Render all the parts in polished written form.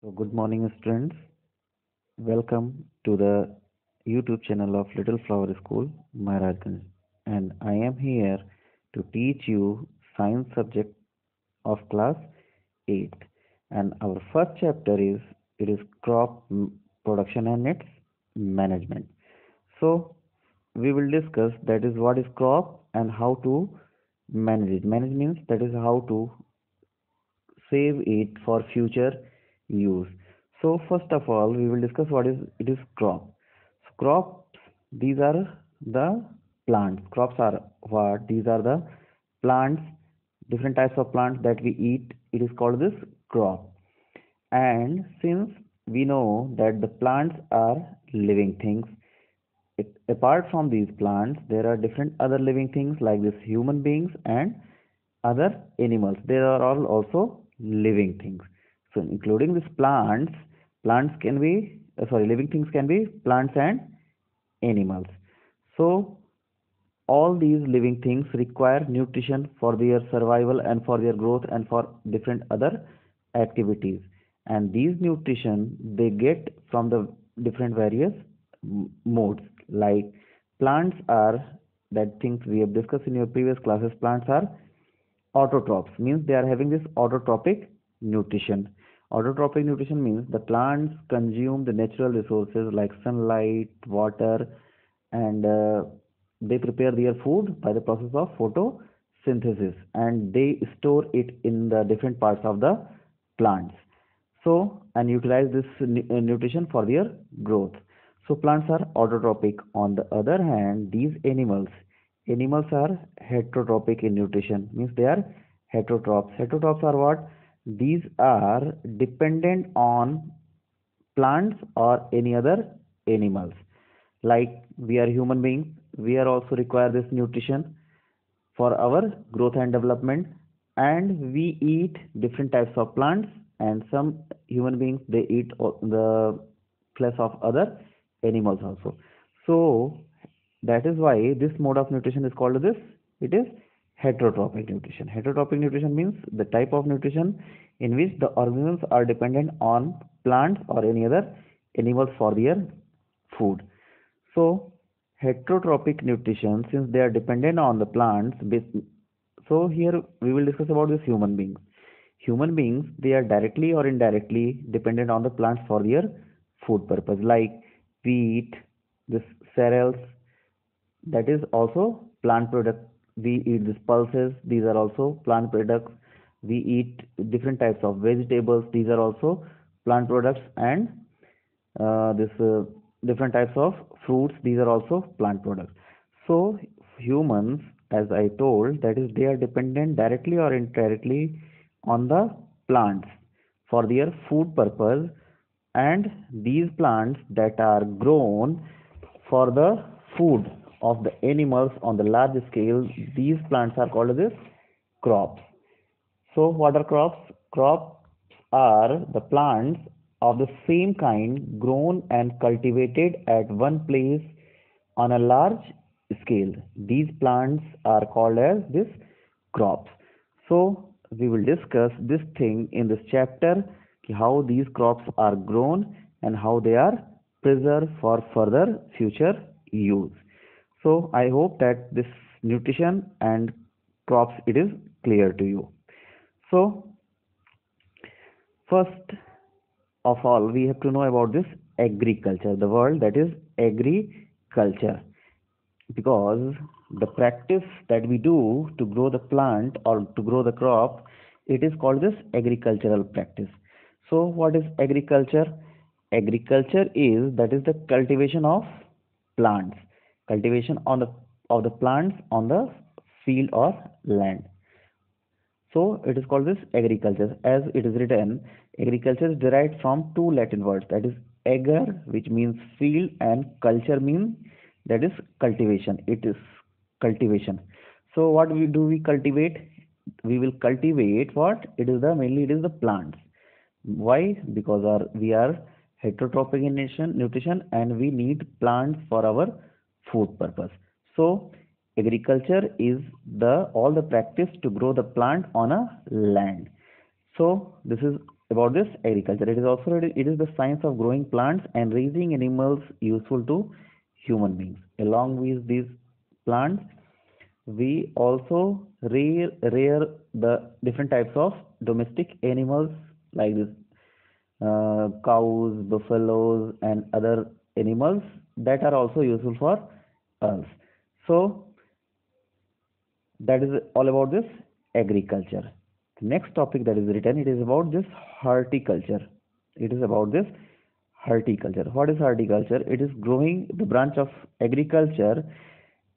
So, good morning, students. Welcome to the YouTube channel of Little Flower School, Maharajganj. And I am here to teach you science subject of class 8. And our first chapter is crop production and its management. So, we will discuss that is what is crop and how to manage it. Manage means that is how to save it for future use. So first of all, we will discuss what is it is crop. So crops, these are the plants. Crops are what? These are the plants, different types of plants that we eat. It is called this crop. And since we know that the plants are living things, apart from these plants, there are different other living things like this human beings and other animals. They are all also living things. So, including these plants, plants can be living things can be plants and animals. So, all these living things require nutrition for their survival and for their growth and for different other activities. And these nutrition they get from the different various modes. Like plants are that things we have discussed in your previous classes. Plants are autotrophs, means they are having this autotrophic nutrition. Autotrophic nutrition means the plants consume the natural resources like sunlight, water, and they prepare their food by the process of photosynthesis, and they store it in the different parts of the plants. So, and utilize this nutrition for their growth. So plants are autotrophic. On the other hand, these animals are heterotrophic in nutrition, means they are heterotrophs. Heterotrophs are what? These are dependent on plants or any other animals. Like we are human beings, we are also require this nutrition for our growth and development, and we eat different types of plants, and some human beings they eat the flesh of other animals also. So that is why this mode of nutrition is called this. It is heterotrophic nutrition. Heterotrophic nutrition means the type of nutrition in which the organisms are dependent on plants or any other animals for their food. So heterotrophic nutrition, since they are dependent on the plants, so here we will discuss about this human beings. Human beings, they are directly or indirectly dependent on the plants for their food purpose. Like we eat this cereals, that is also plant product. We eat these pulses, these are also plant products. We eat different types of vegetables, these are also plant products. And this different types of fruits, these are also plant products. So humans, as I told, that is they are dependent directly or indirectly on the plants for their food purpose. And these plants that are grown for the food of the animals on the large scale, these plants are called as crops. So what are crops? Crops are the plants of the same kind grown and cultivated at one place on a large scale. These plants are called as this crops. So we will discuss this thing in this chapter, how these crops are grown and how they are preserved for further future use. So I hope that this nutrition and crops it is clear to you. So first of all, we have to know about this agriculture, the word that is agriculture, because the practice that we do to grow the plant or to grow the crop, it is called this agricultural practice. So what is agriculture? Agriculture is that is the cultivation of plants, cultivation on the of the plants on the field or land. So it is called this agriculture. As it is written, agriculture is derived from two Latin words, that is ager, which means field, and culture means that is cultivation. It is cultivation. So what we do, we cultivate? We will cultivate what? It is the mainly it is the plants. Why? Because we are heterotrophic in nutrition and we need plants for our food purpose. So agriculture is the all the practice to grow the plant on a land. So this is about this agriculture. It is the science of growing plants and raising animals useful to human beings. Along with these plants, we also rear the different types of domestic animals like this cows, buffaloes, and other animals that are also useful for us. So that is all about this agriculture. The next topic that is written, it is about this horticulture. It is about this horticulture. What is horticulture? It is growing the branch of agriculture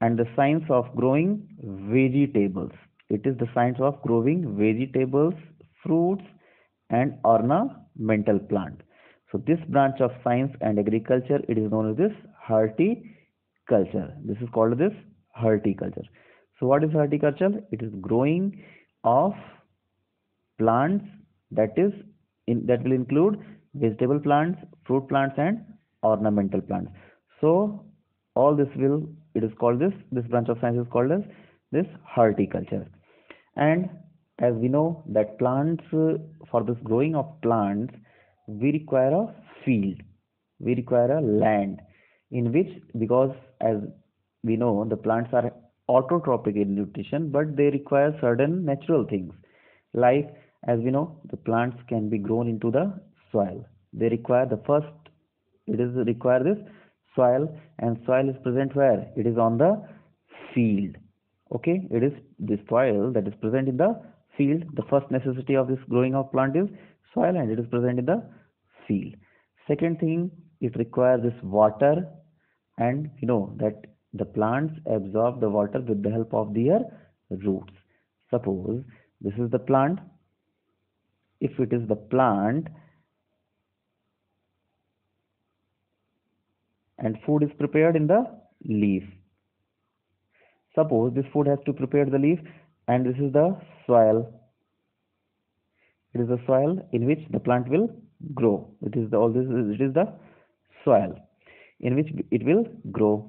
and the science of growing vegetables. It is the science of growing vegetables, fruits, and ornamental plant. So this branch of science and agriculture, it is known as this horticulture. This is called this horticulture. So what is horticulture? It is growing of plants that will include vegetable plants, fruit plants, and ornamental plants. So all this will it is called this branch of science is called as this horticulture. And as we know that plants for this growing of plants we require a field, we require a land in which, because as we know the plants are autotrophic in nutrition, but they require certain natural things. Like as we know the plants can be grown into the soil. They require the first it is require this soil, and soil is present where? It is on the field. Okay, it is the soil that is present in the field. The first necessity of this growing of plant is soil, and it is present in the field. Second thing, it requires this water, and you know that the plants absorb the water with the help of their roots. Suppose this is the plant. If it is the plant and food is prepared in the leaf. Suppose this food has to prepare the leaf, and this is the soil. It is the soil in which the plant will grow. It is the all this it is the soil in which it will grow.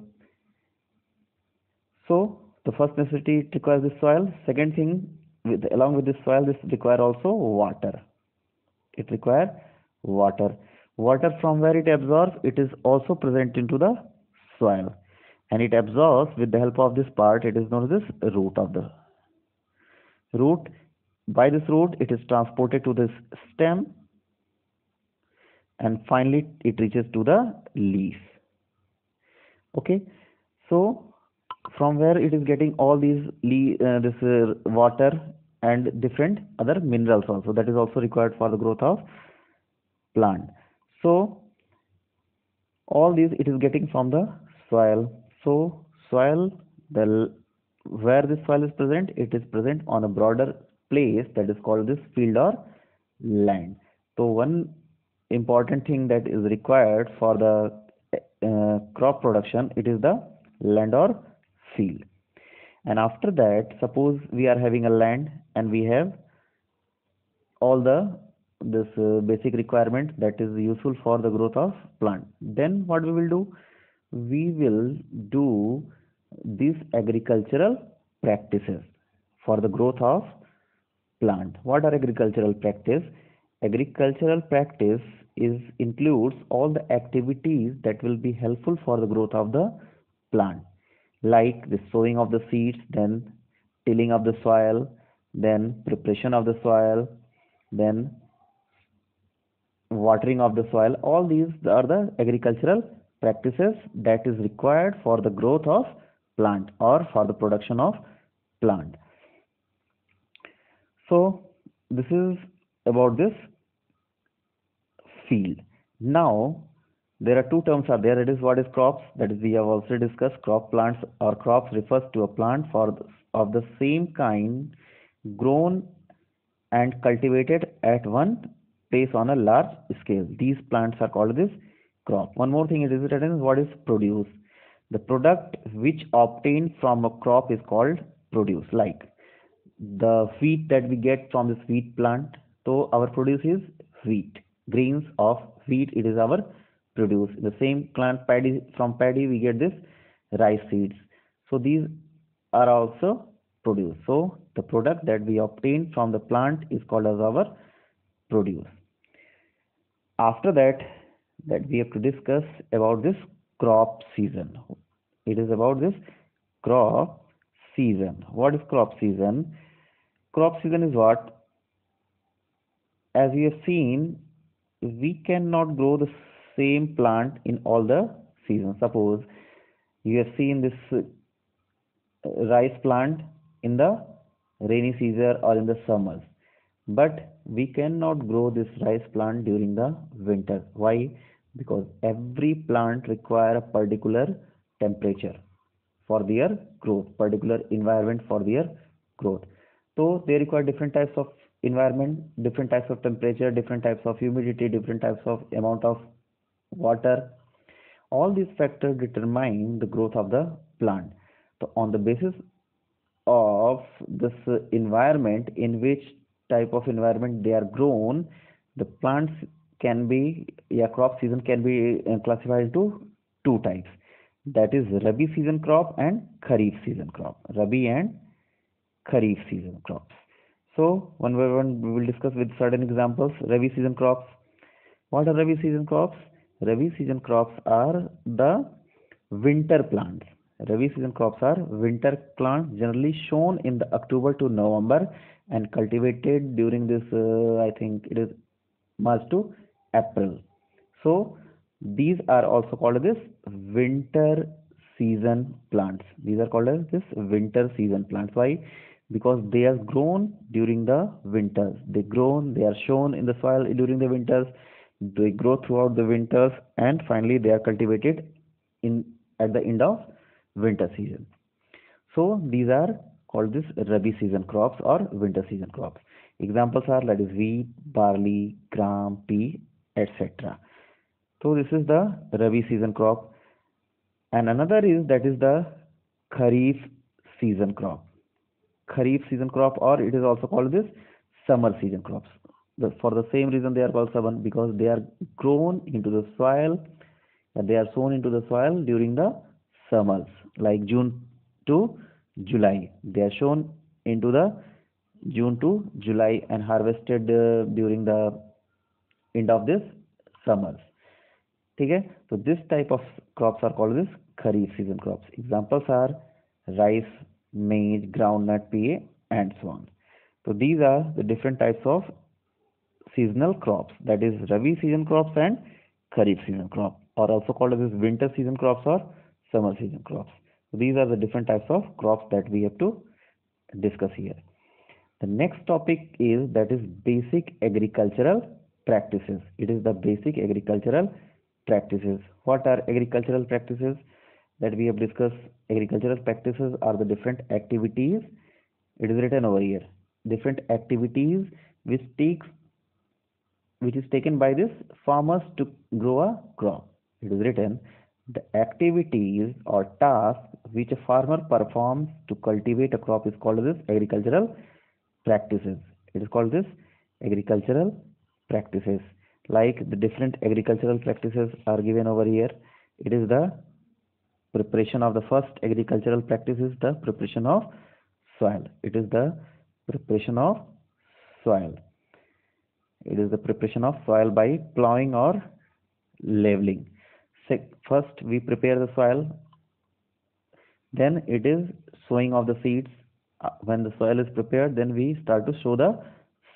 So the first necessity, it requires the soil. Second thing, along with this soil, this require also water. It requires water. Water from where it absorbs, it is also present into the soil, and it absorbs with the help of this part. It is known as this root of the root. By this root, it is transported to this stem, and finally it reaches to the leaf. Okay, so from where it is getting all these this water and different other minerals also, that is also required for the growth of plant. So all these it is getting from the soil. So soil, the where this soil is present, it is present on a broader place that is called this field or land. So one important thing that is required for the crop production, it is the land or field. And after that, suppose we are having a land and we have all the this basic requirement that is useful for the growth of plant, then what we will do, we will do these agricultural practices for the growth of plant. What are agricultural practice? Agricultural practice is includes all the activities that will be helpful for the growth of the plant, like the sowing of the seeds, then tilling of the soil, then preparation of the soil, then watering of the soil. All these are the agricultural practices that is required for the growth of plant or for the production of plant. So this is about this field. Now there are two terms are there. It is what is crops, that is we have also discussed. Crop plants or crops refers to a plant of the same kind grown and cultivated at one place on a large scale. These plants are called this crop. One more thing it is written, what is produce. The product which obtained from a crop is called produce. Like the wheat that we get from this wheat plant, so our produce is wheat. Grains of wheat, it is our produce. The same plant paddy, from paddy we get this rice seeds. So these are also produce. So the product that we obtain from the plant is called as our produce. After that, we have to discuss about this crop season. It is about this crop season. What is crop season? Crop season is what? As we have seen, we cannot grow the same plant in all the seasons. Suppose you have seen this rice plant in the rainy season or in the summers, but we cannot grow this rice plant during the winter. Why? Because every plant require a particular temperature for their growth, particular environment for their growth. So they require different types of environment, different types of temperature, different types of humidity, different types of amount of water. All these factors determine the growth of the plant. So on the basis of this environment, in which type of environment they are grown, the plants can be, yeah, crop season can be classified into two types. That is Rabi season crop and Kharif season crop. Rabi and Kharif season crops. So one by one we will discuss with certain examples. Rabi season crops. What are Rabi season crops? Rabi season crops are the winter plants. Rabi season crops are winter plants generally shown in the October to November and cultivated during this, I think it is March to April. So these are also called this winter season plants. These are called as this winter season plants. Why? Because they are grown during the winters. They are shown in the soil during the winters. They grow throughout the winters, and finally they are cultivated in at the end of winter season. So these are called this Rabi season crops or winter season crops. Examples are, that is, wheat, barley, gram, pea, etc. So this is the Rabi season crop, and another is, that is, the Kharif season crop. Kharif season crop, or it is also called this summer season crops. For the same reason they are called summer, because they are grown into the soil, and they are sown into the soil during the summers, like June to July. They are shown into the June to July and harvested during the end of this summers. Okay, so this type of crops are called this Kharif season crops. Examples are rice, maize, groundnut, pea, and so on. So these are the different types of seasonal crops, that is Rabi season crops and Kharif season crop, or also called as winter season crops or summer season crops. So these are the different types of crops that we have to discuss here. The next topic is, that is, basic agricultural practices. It is the basic agricultural practices. What are agricultural practices that we have discussed? Agricultural practices are the different activities. It is written over here. Different activities which is taken by this farmers to grow a crop. It is written, the activities or tasks which a farmer performs to cultivate a crop is called this agricultural practices. It is called this agricultural practices. Like the different agricultural practices are given over here. It is the preparation of the first agricultural practice is the preparation of soil. It is the preparation of soil. It is the preparation of soil by plowing or leveling. First we prepare the soil, then it is sowing of the seeds. When the soil is prepared, then we start to sow the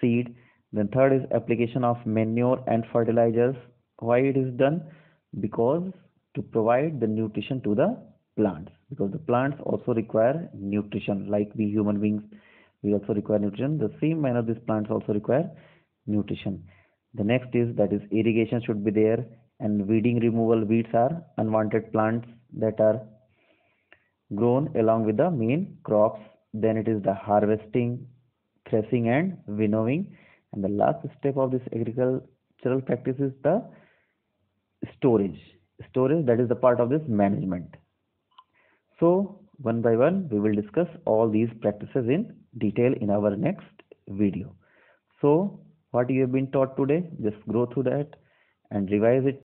seed. Then third is application of manure and fertilizers. Why it is done? Because to provide the nutrition to the plants, because the plants also require nutrition, like we human beings, we also require nutrition. The same manner these plants also require nutrition. The next is, that is, irrigation should be there, and weeding removal. Weeds are unwanted plants that are grown along with the main crops. Then it is the harvesting, threshing, and winnowing. And the last step of this agricultural practice is the storage. Storage, that is the part of this management. So one by one we will discuss all these practices in detail in our next video. So what you have been taught today, just go through that and revise it